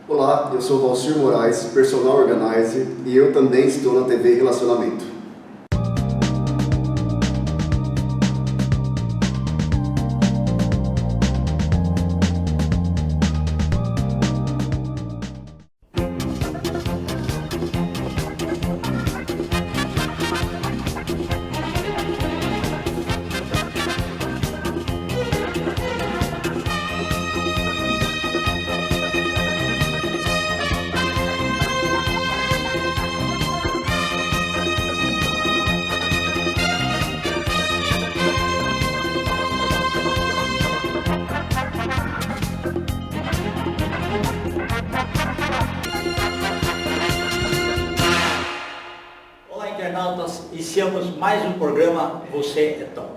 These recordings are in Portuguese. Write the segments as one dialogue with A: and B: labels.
A: Olá, eu sou Valcir Moraes, Personal Organizer, e eu também estou na TV Relacionamento.
B: Internautas, iniciamos mais um programa Você é Top.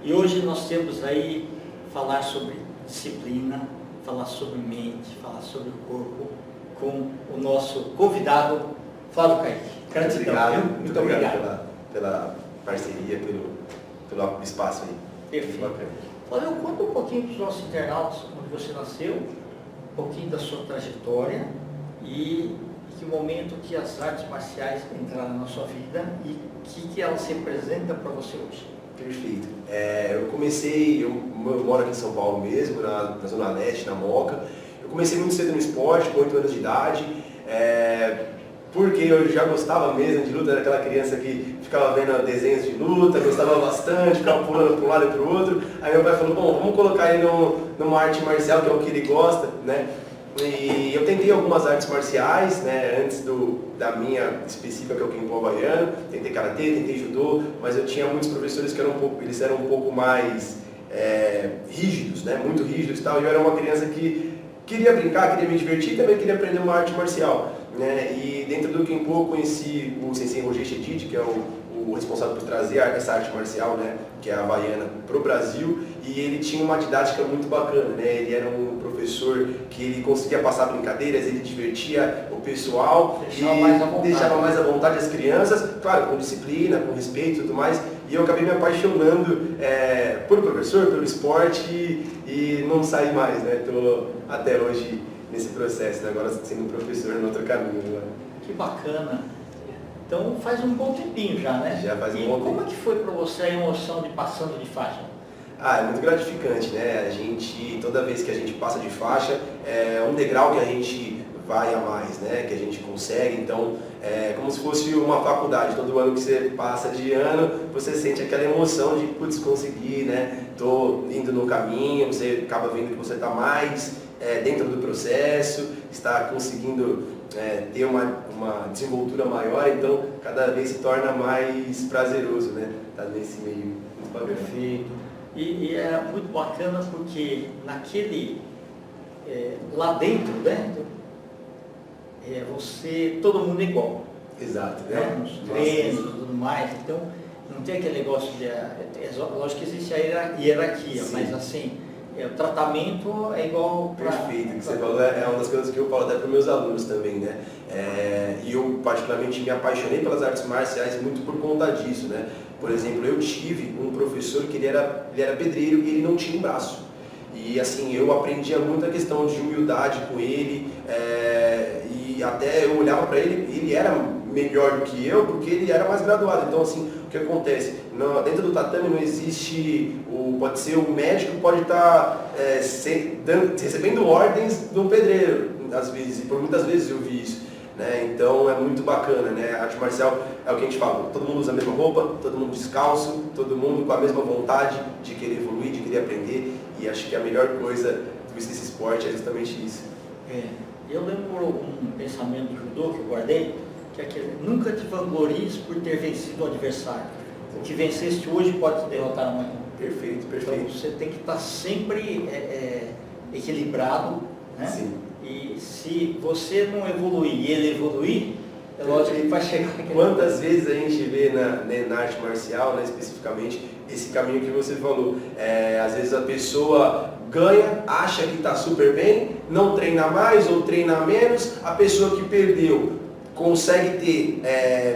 B: E hoje nós temos aí falar sobre disciplina, falar sobre mente, falar sobre o corpo com o nosso convidado Flávio Kaique.
C: Gratidão. Muito obrigado pela parceria, pelo espaço aí.
B: Perfeito. Flávio, conta um pouquinho para os nossos internautas onde você nasceu, um pouquinho da sua trajetória e que momento que as artes marciais entraram na sua vida e que elas representam para você hoje.
C: Perfeito. Eu moro aqui em São Paulo mesmo, na Zona Leste, na Moca. Eu comecei muito cedo no esporte, com 8 anos de idade, porque eu já gostava mesmo de luta, era aquela criança que ficava vendo desenhos de luta, gostava bastante, ficava pulando para um lado e para o outro. Aí meu pai falou, bom, vamos colocar ele numa arte marcial, que é o que ele gosta, né? E eu tentei algumas artes marciais, né, antes da minha específica, que é o Kempo havaiano. Tentei karatê, tentei judô, mas eu tinha muitos professores que eram um pouco mais rígidos, né, muito rígidos e tal. E eu era uma criança que queria brincar, queria me divertir e também queria aprender uma arte marcial, né. E dentro do Kempo eu conheci o Sensei Roger Chedid, que é o responsável por trazer essa arte marcial, né, que é a havaiana, para o Brasil, e ele tinha uma didática muito bacana, né? Ele era um professor que ele conseguia passar brincadeiras, ele divertia o pessoal, deixava mais à vontade as crianças, claro, com disciplina, com respeito e tudo mais, e eu acabei me apaixonando por professor, pelo esporte e não saí mais, né? Estou até hoje nesse processo, né? Agora sendo professor no outro caminho. Né?
B: Que bacana! Então faz um bom tempinho já, né?
C: Já faz um bom tempo.
B: E como é que foi para você a emoção de passando de faixa?
C: É muito gratificante, né? Toda vez que a gente passa de faixa, é um degrau que a gente vai a mais, né? Que a gente consegue, então é como se fosse uma faculdade. Todo ano que você passa de ano, você sente aquela emoção de, putz, conseguir, né? Tô indo no caminho, você acaba vendo que você está mais dentro do processo, está conseguindo ter uma desenvoltura maior, então cada vez se torna mais prazeroso, né? Tá nesse meio.
B: Perfeito. E é muito bacana porque lá dentro, né? Todo mundo é igual.
C: Exato,
B: né? Nos treinos e tudo mais, então não tem aquele negócio lógico que existe a hierarquia, sim, mas assim, o tratamento é igual para...
C: Perfeito, o que você falou é uma das coisas que eu falo até para os meus alunos também, né? E eu particularmente me apaixonei pelas artes marciais muito por conta disso, né? Por exemplo, eu tive um professor que ele era pedreiro e ele não tinha um braço. E assim, eu aprendia muito a questão de humildade com ele, e até eu olhava para ele, ele era melhor do que eu, porque ele era mais graduado. Então assim, o que acontece? Dentro do tatame não existe, pode ser o médico, pode estar recebendo ordens de um pedreiro, às vezes, e por muitas vezes eu vi isso. Né? Então é muito bacana, né? A arte marcial é o que a gente fala, todo mundo usa a mesma roupa, todo mundo descalço, todo mundo com a mesma vontade de querer evoluir, de querer aprender, e acho que a melhor coisa desse esporte é justamente isso.
B: Eu lembro um pensamento do judô que eu guardei, que é aquele: nunca te vanglories por ter vencido o adversário. O que venceste hoje pode te derrotar amanhã.
C: Perfeito,
B: perfeito. Então você tem que estar sempre equilibrado, né? Sim. E se você não evoluir e ele evoluir, é lógico que vai chegar aqui.
C: Quantas vezes a gente vê na arte marcial, né, especificamente, esse caminho que você falou. Às vezes a pessoa ganha, acha que está super bem, não treina mais ou treina menos, a pessoa que perdeu consegue ter,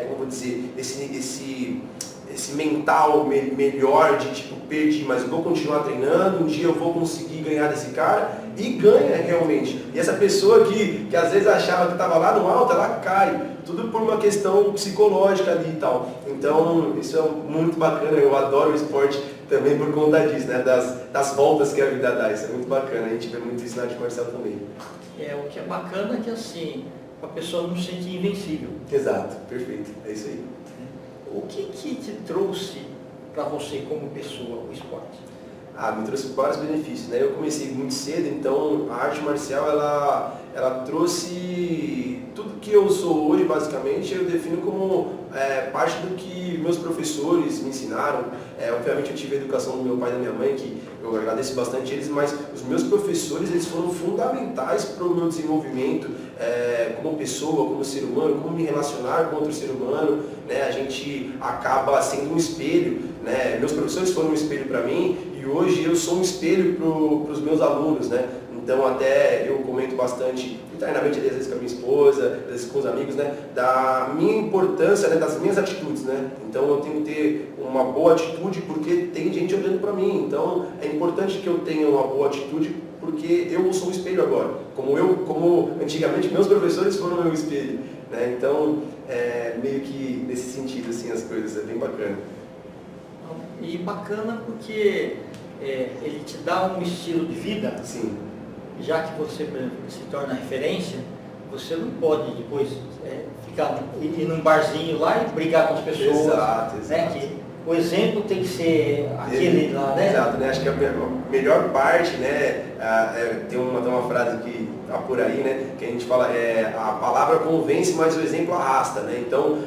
C: como vou dizer, esse mental melhor de tipo, perdi, mas eu vou continuar treinando, um dia eu vou conseguir ganhar desse cara, e ganha realmente. E essa pessoa que às vezes achava que estava lá no alto, ela cai. Tudo por uma questão psicológica ali e tal. Então, isso é muito bacana. Eu adoro o esporte também por conta disso, né? Das voltas que a vida dá. Isso é muito bacana. A gente vê muito isso na arte marcial também.
B: O que é bacana é que assim, a pessoa não se sente invencível.
C: Exato, perfeito. É isso aí.
B: O que te trouxe para você como pessoa o esporte?
C: Me trouxe vários benefícios, né? Eu comecei muito cedo, então a arte marcial ela trouxe tudo que eu sou hoje, basicamente, eu defino como parte do que meus professores me ensinaram. Obviamente eu tive a educação do meu pai e da minha mãe, que eu agradeço bastante eles, mas os meus professores eles foram fundamentais para o meu desenvolvimento como pessoa, como ser humano, como me relacionar com outro ser humano, né? A gente acaba sendo um espelho, né? Meus professores foram um espelho para mim e hoje eu sou um espelho para os meus alunos, né? Então até eu comento bastante internamente, às vezes com a minha esposa, às vezes com os amigos, né? Da minha importância, né? Das minhas atitudes, né? Então eu tenho que ter uma boa atitude porque tem gente olhando para mim. Então é importante que eu tenha uma boa atitude porque eu sou um espelho agora. Como antigamente meus professores foram meu espelho, né? Então meio que nesse sentido assim as coisas, é bem bacana.
B: E bacana porque ele te dá um estilo de vida.
C: Sim.
B: Já que você, por exemplo, se torna referência, você não pode depois ir num barzinho lá e brigar com as pessoas.
C: Exato.
B: Né? Que o exemplo tem que ser aquele lá, né?
C: Exato, né? Acho que a melhor parte, né? Tem uma frase que tá por aí, né? Que a gente fala, a palavra convence, mas o exemplo arrasta, né? Então,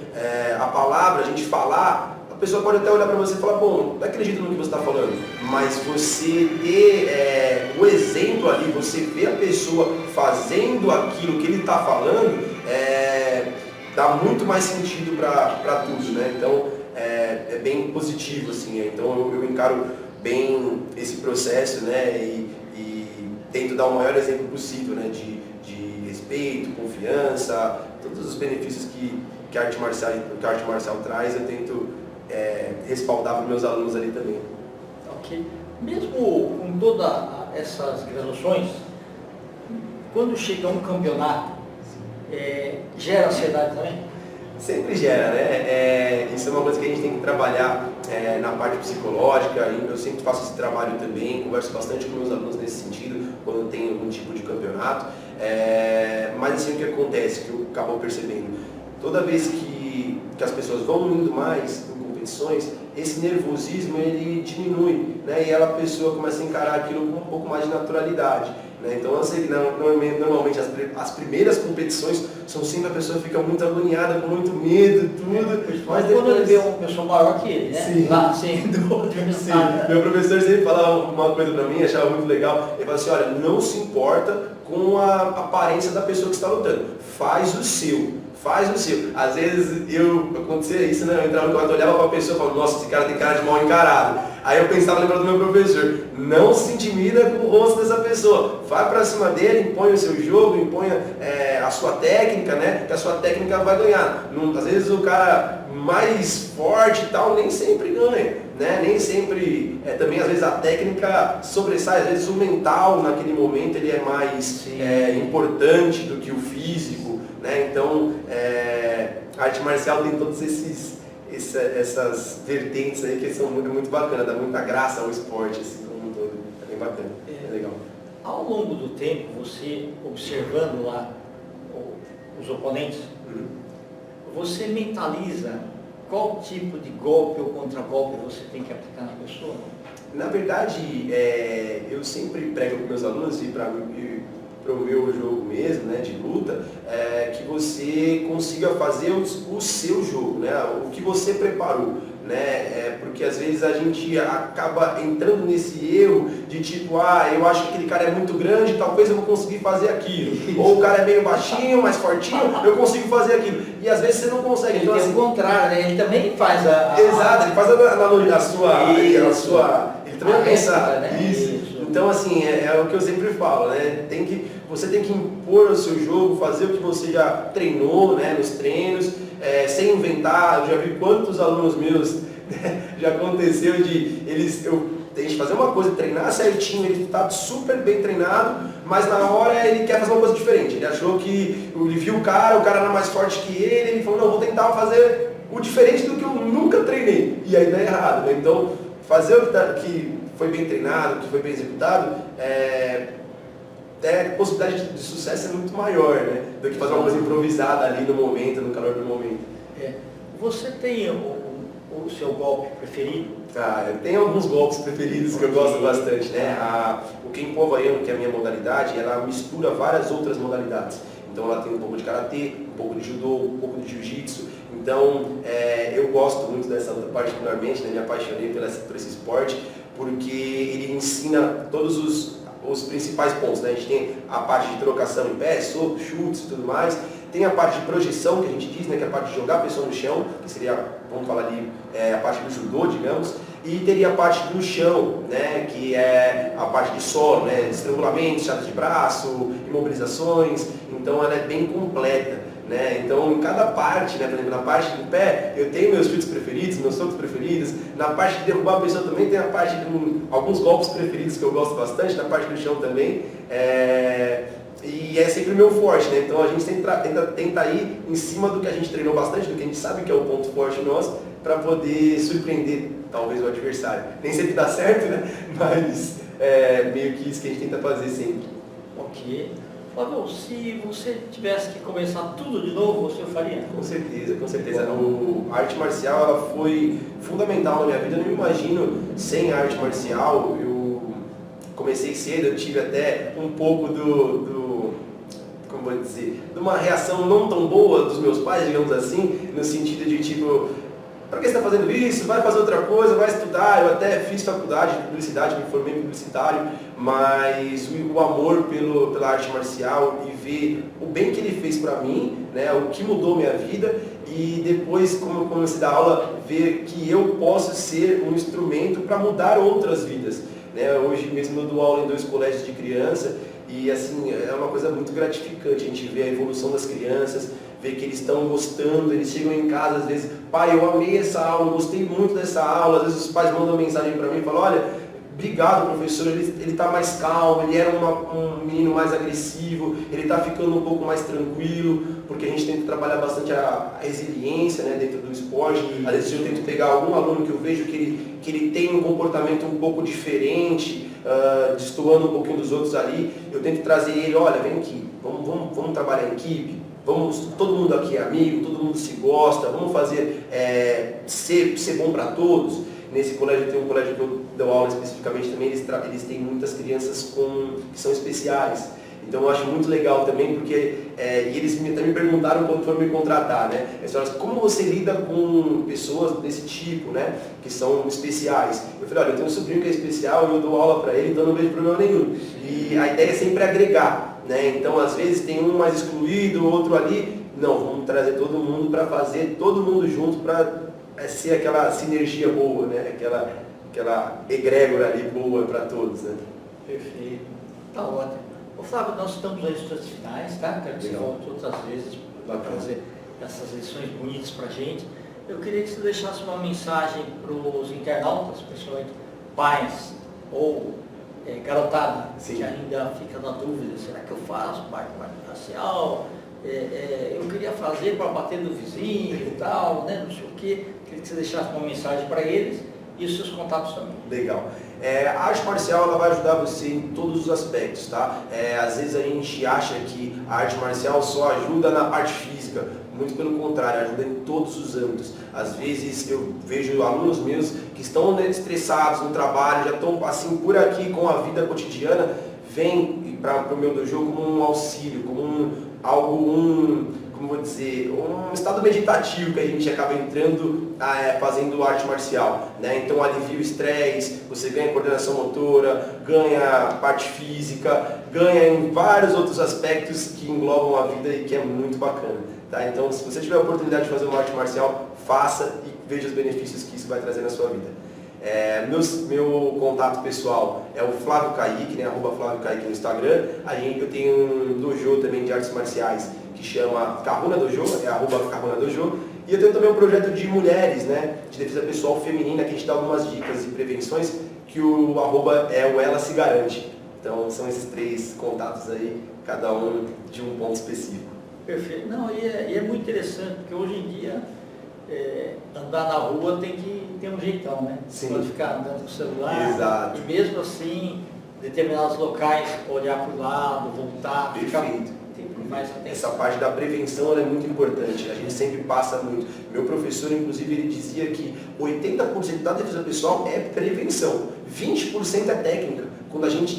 C: a palavra, a gente falar, a pessoa pode até olhar para você e falar, bom, não acredito no que você está falando, mas você ter o exemplo ali, você ver a pessoa fazendo aquilo que ele está falando, dá muito mais sentido para tudo, né? Então, é bem positivo, assim, então eu encaro bem esse processo, né? E tento dar o maior exemplo possível, né? De respeito, confiança, todos os benefícios que a arte marcial traz, eu tento respaldar para os meus alunos ali também.
B: Ok. Mesmo com todas essas graduações, quando chega um campeonato, gera ansiedade também?
C: Sempre gera, né? Isso é uma coisa que a gente tem que trabalhar na parte psicológica. Eu sempre faço esse trabalho também, converso bastante com meus alunos nesse sentido, quando tem algum tipo de campeonato. Mas assim, o que acontece, que eu acabo percebendo, toda vez que as pessoas vão indo mais em competições, esse nervosismo ele diminui, né? E a pessoa começa a encarar aquilo com um pouco mais de naturalidade. Né? Então eu sei que normalmente as primeiras competições são sempre a pessoa fica muito agoniada, com muito medo, tudo.
B: Mas quando ele vê uma pessoa maior que ele, né?
C: Sim.
B: Lá sendo o adversário.
C: Meu professor sempre falava uma coisa pra mim, achava muito legal. Ele falava assim, olha, não se importa com a aparência da pessoa que está lutando, faz o seu. Faz o seu. Às vezes acontecia isso, né? Eu entrava no quarto, olhava para a pessoa e falava, nossa, esse cara tem cara de mal encarado. Aí eu pensava, lembrando do meu professor, não se intimida com o rosto dessa pessoa. Vai para cima dele, impõe o seu jogo, impõe a sua técnica, né? Que a sua técnica vai ganhar. Às vezes o cara mais forte e tal nem sempre ganha, né? Nem sempre, também às vezes a técnica sobressai, às vezes o mental naquele momento ele é mais importante do que o físico. Né? Então, a arte marcial tem todas essas vertentes aí que são muito bacanas, dá muita graça ao esporte, assim, como um todo. É bem bacana, é legal.
B: Ao longo do tempo, você observando lá os oponentes, você mentaliza qual tipo de golpe ou contragolpe você tem que aplicar na pessoa?
C: Na verdade, eu sempre prego para os meus alunos e para o meu jogo mesmo, né, de luta, que você consiga fazer o seu jogo, né, o que você preparou, né, porque às vezes a gente acaba entrando nesse erro de tipo, eu acho que aquele cara é muito grande, talvez eu vou conseguir fazer aquilo, ou o cara é meio baixinho, mais fortinho, eu consigo fazer aquilo, e às vezes você não consegue.
B: Ele
C: então,
B: tem o contrário, né? Ele também faz
C: Exato, ele faz a sua ele também pensa,
B: né?
C: isso. Então, assim, é o que eu sempre falo, né? Você tem que impor o seu jogo, fazer o que você já treinou, né, nos treinos, sem inventar. Eu já vi quantos alunos meus, né, já aconteceu de a gente fazer uma coisa, treinar certinho, ele está super bem treinado, mas na hora ele quer fazer uma coisa diferente. Ele achou que, ele viu o cara era mais forte que ele falou, não, vou tentar fazer o diferente do que eu nunca treinei. E aí dá errado, né? Então, fazer o que foi bem treinado, que foi bem executado, a possibilidade de sucesso é muito maior, né? Do que fazer uma coisa improvisada ali no momento, no calor do momento.
B: Você tem o seu golpe preferido?
C: Tem alguns golpes preferidos que eu gosto bastante, né? O Kenpo Havaiano, que é a minha modalidade, ela mistura várias outras modalidades. Então ela tem um pouco de karatê, um pouco de judô, um pouco de jiu-jitsu. Então eu gosto muito dessa luta particularmente, né? Me apaixonei por esse esporte, porque ele ensina todos os principais pontos, né? A gente tem a parte de trocação em pé, soco, chutes e tudo mais. Tem a parte de projeção, que a gente diz, né? Que é a parte de jogar a pessoa no chão, que seria, vamos falar ali, a parte do judô, digamos. E teria a parte do chão, né? Que é a parte de solo, né? Estrangulamentos, chatas de braço, imobilizações. Então ela é bem completa, né? Então em cada parte, né? Por exemplo, na parte do pé, eu tenho meus chutes preferidos, meus socos preferidos. Na parte de derrubar a pessoa também tem a parte de alguns golpes preferidos que eu gosto bastante. Na parte do chão também. E é sempre o meu forte, né? Então a gente tenta ir em cima do que a gente treinou bastante, do que a gente sabe que é o ponto forte nosso, para poder surpreender talvez o adversário. Nem sempre dá certo, né? Mas meio que isso que a gente tenta fazer sempre.
B: Ok. Flávio, se você tivesse que começar tudo de novo, você o faria?
C: Com certeza, com certeza. A arte marcial ela foi fundamental na minha vida. Eu não me imagino sem a arte marcial. Eu comecei cedo, eu tive até um pouco como vou dizer, de uma reação não tão boa dos meus pais, digamos assim, no sentido de tipo, para que você está fazendo isso? Vai fazer outra coisa, vai estudar. Eu até fiz faculdade de publicidade, me formei publicitário, mas o amor pela arte marcial e ver o bem que ele fez para mim, né, o que mudou minha vida, e depois, como eu comecei a dar aula, ver que eu posso ser um instrumento para mudar outras vidas. Né? Hoje mesmo eu dou aula em 2 colégios de criança e assim, é uma coisa muito gratificante a gente ver a evolução das crianças, ver que eles estão gostando, eles chegam em casa às vezes, pai, eu amei essa aula, gostei muito dessa aula, às vezes os pais mandam mensagem para mim e falam, olha, obrigado professor, ele está mais calmo, ele era um menino mais agressivo, ele está ficando um pouco mais tranquilo, porque a gente tenta trabalhar bastante a resiliência, né, dentro do esporte. Às vezes eu tento pegar algum aluno que eu vejo que ele tem um comportamento um pouco diferente, destoando um pouquinho dos outros ali, eu tento trazer ele, olha, vem aqui, vamos trabalhar em equipe, todo mundo aqui é amigo, todo mundo se gosta, vamos fazer ser bom para todos. Nesse colégio, tem um colégio que eu dou aula especificamente também, eles têm muitas crianças que são especiais. Então eu acho muito legal também, porque e eles até me perguntaram quando foram me contratar, né? Eles falaram, como você lida com pessoas desse tipo, né? Que são especiais. Eu falei, olha, eu tenho um sobrinho que é especial e eu dou aula para ele, então não vejo problema nenhum. E a ideia é sempre agregar, né? Então às vezes tem um mais excluído, outro ali. Não, vamos trazer todo mundo para fazer todo mundo junto para ser aquela sinergia boa, né? Aquela egrégora ali boa para todos, né?
B: Perfeito. Tá ótimo. Ô Flávio, nós estamos nas instantes finais, tá? Quero que você volte outras vezes para fazer essas lições bonitas para a gente. Eu queria que você deixasse uma mensagem para os internautas, principalmente pais ou garotada,
C: Sim,
B: que ainda fica na dúvida, será que eu faço parte marcial? Eu queria fazer para bater no vizinho e tal, né? Não sei o quê. Queria que você deixasse uma mensagem para eles e os seus contatos também.
C: Legal. A arte marcial ela vai ajudar você em todos os aspectos, tá? Às vezes a gente acha que a arte marcial só ajuda na parte física. Muito pelo contrário, ajuda em todos os âmbitos. Às vezes eu vejo alunos meus que estão estressados no trabalho, já estão assim por aqui com a vida cotidiana, vêm para o meu dojo como um auxílio, como como vou dizer, um estado meditativo que a gente acaba entrando fazendo arte marcial, né? Então alivia o estresse, você ganha coordenação motora, ganha parte física, ganha em vários outros aspectos que englobam a vida e que é muito bacana, tá? Então se você tiver a oportunidade de fazer uma arte marcial, faça e veja os benefícios que isso vai trazer na sua vida. Meu contato pessoal é o Flávio Kaique, né? @Flávio Kaique no Instagram. Eu tenho um dojo também de artes marciais que chama Kahuna Dojo, @Kahuna Dojo. E eu tenho também um projeto de mulheres, né? De defesa pessoal feminina, que a gente dá algumas dicas e prevenções, que o @ é o Ela Se Garante. Então são esses 3 contatos aí, cada um de um ponto específico.
B: Perfeito. Não, e é muito interessante, porque hoje em dia andar na rua tem que ter um jeitão, né?
C: Sim.
B: Pode ficar andando com o celular.
C: Exato.
B: E mesmo assim, determinados locais, olhar para o lado, voltar, ficar
C: Perfeito.
B: tem mais atenção.
C: Essa parte da prevenção ela é muito importante, a gente sempre passa muito. Meu professor, inclusive, ele dizia que 80% da defesa pessoal é prevenção, 20% é técnica.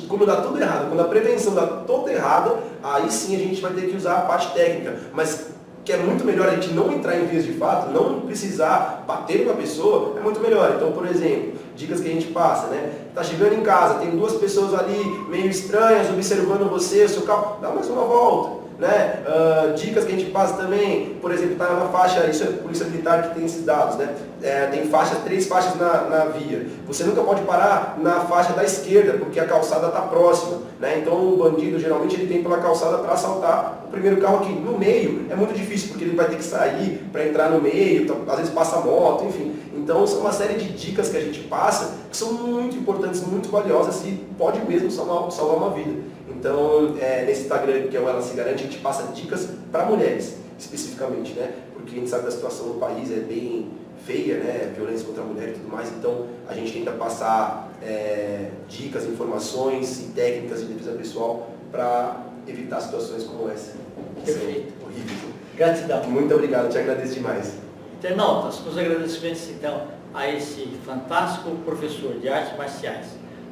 C: Quando dá tudo errado, quando a prevenção dá toda errada, aí sim a gente vai ter que usar a parte técnica. Mas que é muito melhor a gente não entrar em vias de fato, não precisar bater uma pessoa, é muito melhor. Então, por exemplo, dicas que a gente passa, né? Tá chegando em casa, tem 2 pessoas ali meio estranhas observando você, o seu carro, dá mais uma volta. Né? Dicas que a gente passa também, por exemplo, está na faixa, isso é a Polícia Militar que tem esses dados, né? Tem 3 faixas na via. Você nunca pode parar na faixa da esquerda, porque a calçada está próxima. Né? Então o bandido geralmente ele tem pela calçada para assaltar o primeiro carro aqui. No meio é muito difícil, porque ele vai ter que sair para entrar no meio, às vezes passa moto, enfim. Então são uma série de dicas que a gente passa que são muito importantes, muito valiosas e pode mesmo salvar uma vida. Então, nesse Instagram, que é o Ela Se Garante, a gente passa dicas para mulheres, especificamente, né? Porque a gente sabe que a situação no país é bem feia, né? Violência contra a mulher e tudo mais, então a gente tenta passar dicas, informações e técnicas de defesa pessoal para evitar situações como essa.
B: Perfeito.
C: Horrível.
B: Gratidão.
C: Muito obrigado, te agradeço demais.
B: Internautas, com os agradecimentos então a esse fantástico professor de artes marciais,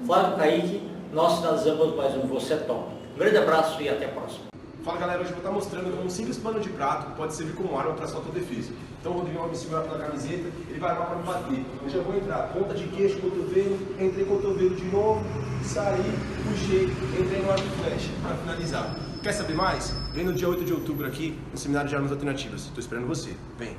B: Flávio Caíque, nós finalizamos mais um Você é Top. Um grande abraço e até a próxima.
D: Fala galera, hoje eu vou estar mostrando como um simples pano de prato pode servir como arma para sua autodefesa. Então o Rodrigo vai me segurar pela camiseta, ele vai armar para me bater. Eu já vou entrar, ponta de queixo, cotovelo, entrei cotovelo de novo, saí, puxei, entrei no arco e flecha para finalizar. Quer saber mais? Vem no dia 8 de outubro aqui no Seminário de Armas Alternativas. Estou esperando você. Vem!